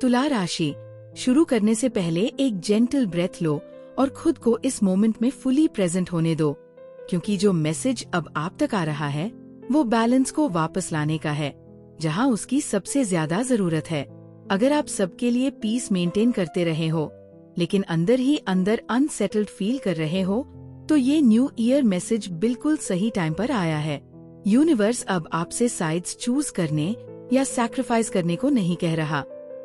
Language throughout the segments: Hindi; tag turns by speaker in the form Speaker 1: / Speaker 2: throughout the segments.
Speaker 1: तुला राशि, शुरू करने से पहले एक जेंटल ब्रेथ लो और खुद को इस मोमेंट में फुली प्रेजेंट होने दो, क्योंकि जो मैसेज अब आप तक आ रहा है वो बैलेंस को वापस लाने का है, जहां उसकी सबसे ज्यादा जरूरत है। अगर आप सबके लिए पीस मेंटेन करते रहे हो लेकिन अंदर ही अंदर अनसेटल्ड फील कर रहे हो, तो ये न्यू ईयर मैसेज बिल्कुल सही टाइम पर आया है। यूनिवर्स अब आपसे साइड्स चूज करने या सैक्रिफाइस करने को नहीं कह रहा,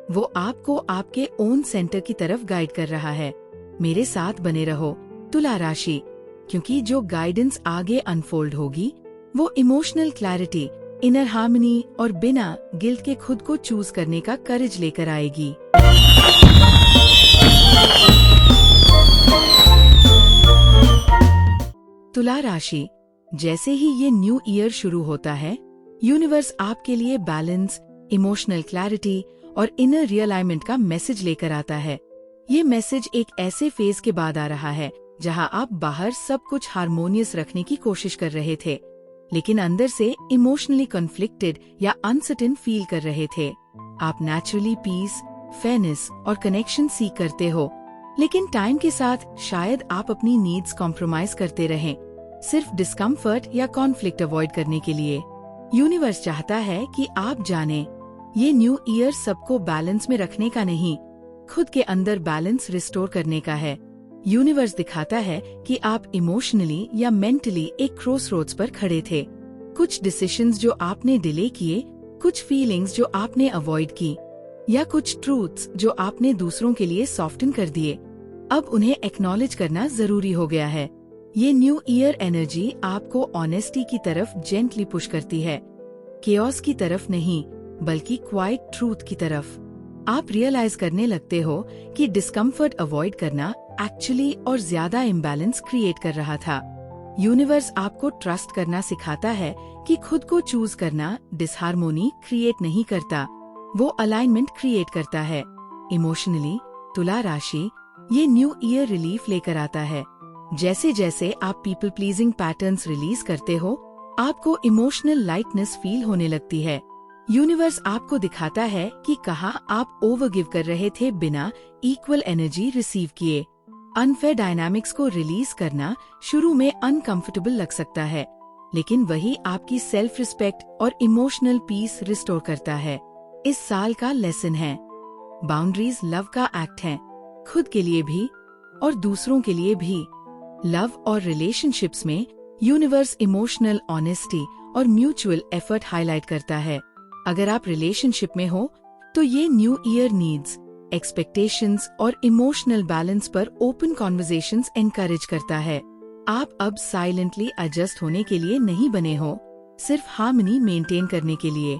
Speaker 1: वो आपको आपके ओन सेंटर की तरफ गाइड कर रहा है। मेरे साथ बने रहो तुला राशि, क्योंकि जो गाइडेंस आगे अनफोल्ड होगी वो इमोशनल क्लैरिटी, इनर हार्मनी और बिना गिल्ट के खुद को चूज करने का करेज लेकर आएगी। तुला राशि, जैसे ही ये न्यू ईयर शुरू होता है, यूनिवर्स आपके लिए बैलेंस, इमोशनल क्लैरिटी और इनर रियलाइनमेंट का मैसेज लेकर आता है। ये मैसेज एक ऐसे फेज के बाद आ रहा है जहां आप बाहर सब कुछ हार्मोनियस रखने की कोशिश कर रहे थे, लेकिन अंदर से इमोशनली कॉन्फ्लिक्टेड या अनसर्टेन फील कर रहे थे। आप नेचुरली पीस, फेयरनेस और कनेक्शन सीख करते हो, लेकिन टाइम के साथ शायद आप अपनी नीड्स कॉम्प्रोमाइज करते रहें, सिर्फ डिस्कम्फर्ट या कॉन्फ्लिक्ट अवॉइड करने के लिए। यूनिवर्स चाहता है कि आप जानें, ये न्यू ईयर सबको बैलेंस में रखने का नहीं, खुद के अंदर बैलेंस रिस्टोर करने का है। यूनिवर्स दिखाता है कि आप इमोशनली या मेंटली एक क्रॉसरोड्स पर खड़े थे। कुछ डिसीजंस जो आपने डिले किए, कुछ फीलिंग्स जो आपने अवॉइड की, या कुछ ट्रूथ्स जो आपने दूसरों के लिए सॉफ्टन कर दिए, अब उन्हें एक्नॉलेज करना जरूरी हो गया है। ये न्यू ईयर एनर्जी आपको ऑनेस्टी की तरफ जेंटली पुश करती है, केओस की तरफ नहीं बल्कि क्वाइट ट्रूथ की तरफ। आप रियलाइज करने लगते हो कि डिस्कम्फर्ट अवॉइड करना एक्चुअली और ज्यादा इम्बैलेंस क्रिएट कर रहा था। यूनिवर्स आपको ट्रस्ट करना सिखाता है कि खुद को चूज करना डिसहार्मोनी क्रिएट नहीं करता, वो अलाइनमेंट क्रिएट करता है। इमोशनली तुला राशि, ये न्यू ईयर रिलीफ लेकर आता है। जैसे जैसे आप पीपल प्लीजिंग पैटर्न्स रिलीज करते हो, आपको इमोशनल लाइटनेस फील होने लगती है। यूनिवर्स आपको दिखाता है कि कहाँ आप ओवरगिव कर रहे थे बिना इक्वल एनर्जी रिसीव किए। अनफेयर डायनामिक्स को रिलीज करना शुरू में अनकंफर्टेबल लग सकता है, लेकिन वही आपकी सेल्फ रिस्पेक्ट और इमोशनल पीस रिस्टोर करता है। इस साल का लेसन है, बाउंड्रीज लव का एक्ट है, खुद के लिए भी और दूसरों के लिए भी। लव और रिलेशनशिप्स में यूनिवर्स इमोशनल ऑनेस्टी और म्यूचुअल एफर्ट हाईलाइट करता है। अगर आप रिलेशनशिप में हो तो ये न्यू ईयर नीड्स, एक्सपेक्टेशंस और इमोशनल बैलेंस पर ओपन कॉन्वर्सेशंस एनकरेज करता है। आप अब साइलेंटली एडजस्ट होने के लिए नहीं बने हो, सिर्फ हार्मनी मेंटेन करने के लिए।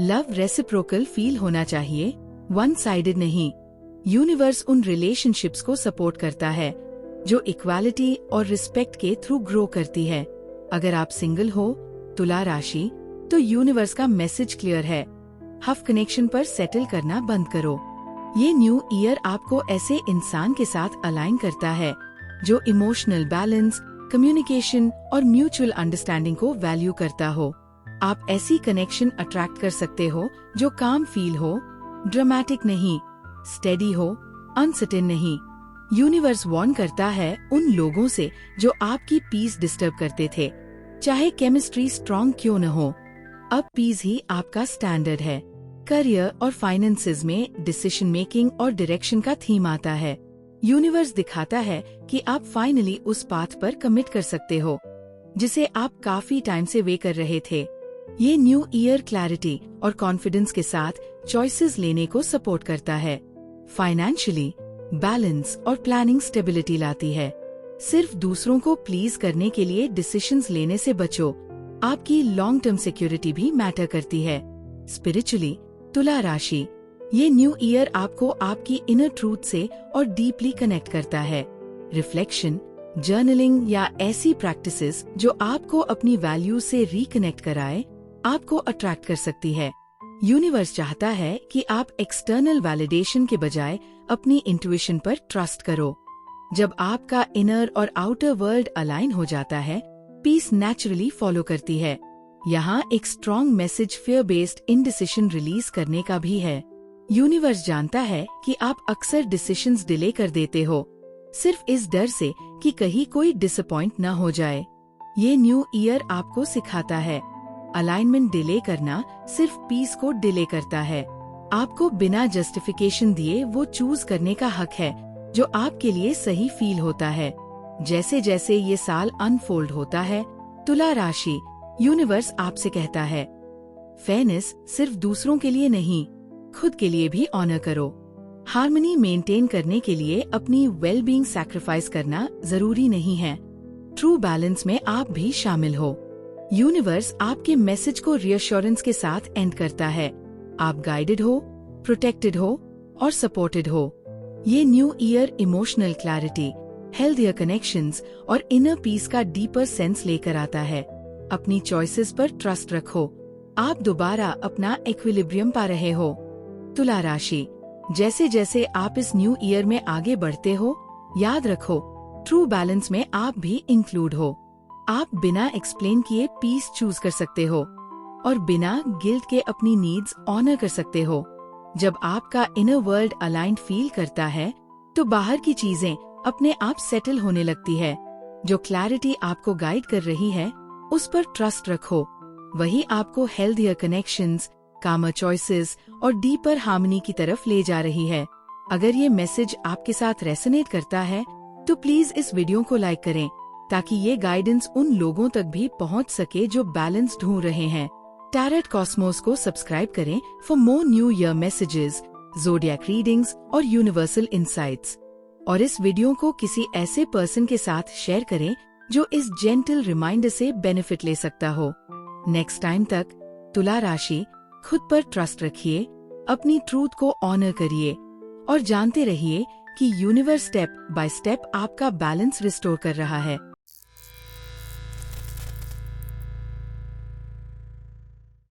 Speaker 1: लव रेसिप्रोकल फील होना चाहिए, वन साइडेड नहीं। यूनिवर्स उन रिलेशनशिप्स को सपोर्ट करता है जो इक्वालिटी और रिस्पेक्ट के थ्रू ग्रो करती है। अगर आप सिंगल हो तुला राशि, तो यूनिवर्स का मैसेज क्लियर है, हफ कनेक्शन पर सेटल करना बंद करो। ये न्यू ईयर आपको ऐसे इंसान के साथ अलाइन करता है जो इमोशनल बैलेंस, कम्युनिकेशन और म्यूचुअल अंडरस्टैंडिंग को वैल्यू करता हो। आप ऐसी कनेक्शन अट्रैक्ट कर सकते हो जो काम फील हो, ड्रामेटिक नहीं, स्टेडी हो, अनसर्टेन नहीं। यूनिवर्स वार्न करता है उन लोगों से जो आपकी पीस डिस्टर्ब करते थे, चाहे केमिस्ट्री स्ट्रॉन्ग क्यों न हो। अब पीस ही आपका स्टैंडर्ड है। करियर और फाइनेंसेस में डिसीजन मेकिंग और डायरेक्शन का थीम आता है। यूनिवर्स दिखाता है कि आप फाइनली उस पाथ पर कमिट कर सकते हो जिसे आप काफी टाइम से वे कर रहे थे। ये न्यू ईयर क्लैरिटी और कॉन्फिडेंस के साथ चॉइसेस लेने को सपोर्ट करता है। फाइनेंशियली बैलेंस और प्लानिंग स्टेबिलिटी लाती है। सिर्फ दूसरों को प्लीज करने के लिए डिसीजंस लेने से बचो, आपकी लॉन्ग टर्म सिक्योरिटी भी मैटर करती है। स्पिरिचुअली तुला राशि, ये न्यू ईयर आपको आपकी इनर ट्रूथ से और डीपली कनेक्ट करता है। रिफ्लेक्शन, जर्नलिंग या ऐसी प्रैक्टिसेस जो आपको अपनी वैल्यू से रिकनेक्ट कराए, आपको अट्रैक्ट कर सकती है। यूनिवर्स चाहता है कि आप एक्सटर्नल वैलिडेशन के बजाय अपनी इंट्यूशन पर ट्रस्ट करो। जब आपका इनर और आउटर वर्ल्ड अलाइन हो जाता है, पीस नेचुरली फॉलो करती है। यहाँ एक strong message fear based indecision release करने का भी है। यूनिवर्स जानता है कि आप अक्सर डिसीजंस डिले कर देते हो, सिर्फ इस डर से कि कहीं कोई डिसअपॉइंट न हो जाए। ये न्यू ईयर आपको सिखाता है अलाइनमेंट डिले करना सिर्फ पीस को डिले करता है। आपको बिना जस्टिफिकेशन दिए वो चूज करने का हक है जो आपके लिए सही फील होता है। जैसे जैसे ये साल अनफोल्ड होता है, तुला राशि, यूनिवर्स आपसे कहता है फेयरनेस सिर्फ दूसरों के लिए नहीं, खुद के लिए भी ऑनर करो। हार्मनी मेंटेन करने के लिए अपनी वेल बीइंग सैक्रिफाइस करना जरूरी नहीं है। ट्रू बैलेंस में आप भी शामिल हो। यूनिवर्स आपके मैसेज को रियश्योरेंस के साथ एंड करता है। आप गाइडेड हो, प्रोटेक्टेड हो और सपोर्टेड हो। ये new year emotional clarity, healthier connections और इनर पीस का डीपर सेंस लेकर आता है। अपनी चॉइसेस पर ट्रस्ट रखो। आप दोबारा अपना इक्विलिब्रियम पा रहे हो। तुला राशि, जैसे जैसे आप इस न्यू ईयर में आगे बढ़ते हो, याद रखो ट्रू बैलेंस में आप भी इंक्लूड हो। आप बिना एक्सप्लेन किए पीस चूज कर सकते हो और बिना गिल्ट के अपनी नीड्स ऑनर कर सकते हो। जब आपका इनर वर्ल्ड अलाइंड फील करता है तो बाहर की चीजें अपने आप सेटल होने लगती है। जो क्लैरिटी आपको गाइड कर रही है उस पर ट्रस्ट रखो। वही आपको हेल्थियर कनेक्शंस, कामर चॉइसेस और डीपर हार्मनी की तरफ ले जा रही है। अगर ये मैसेज आपके साथ रेसोनेट करता है तो प्लीज इस वीडियो को लाइक करें ताकि ये गाइडेंस उन लोगों तक भी पहुंच सके जो बैलेंस ढूंढ रहे हैं। टैरेट कॉस्मोस को सब्सक्राइब करें for more new year messages, zodiac readings और यूनिवर्सल इंसाइट्स। और इस वीडियो को किसी ऐसे पर्सन के साथ शेयर करें जो इस जेंटल रिमाइंडर से बेनिफिट ले सकता हो। नेक्स्ट टाइम तक तुला राशि, खुद पर ट्रस्ट रखिए, अपनी ट्रूथ को ऑनर करिए और जानते रहिए कि यूनिवर्स स्टेप बाय स्टेप आपका बैलेंस रिस्टोर कर रहा है।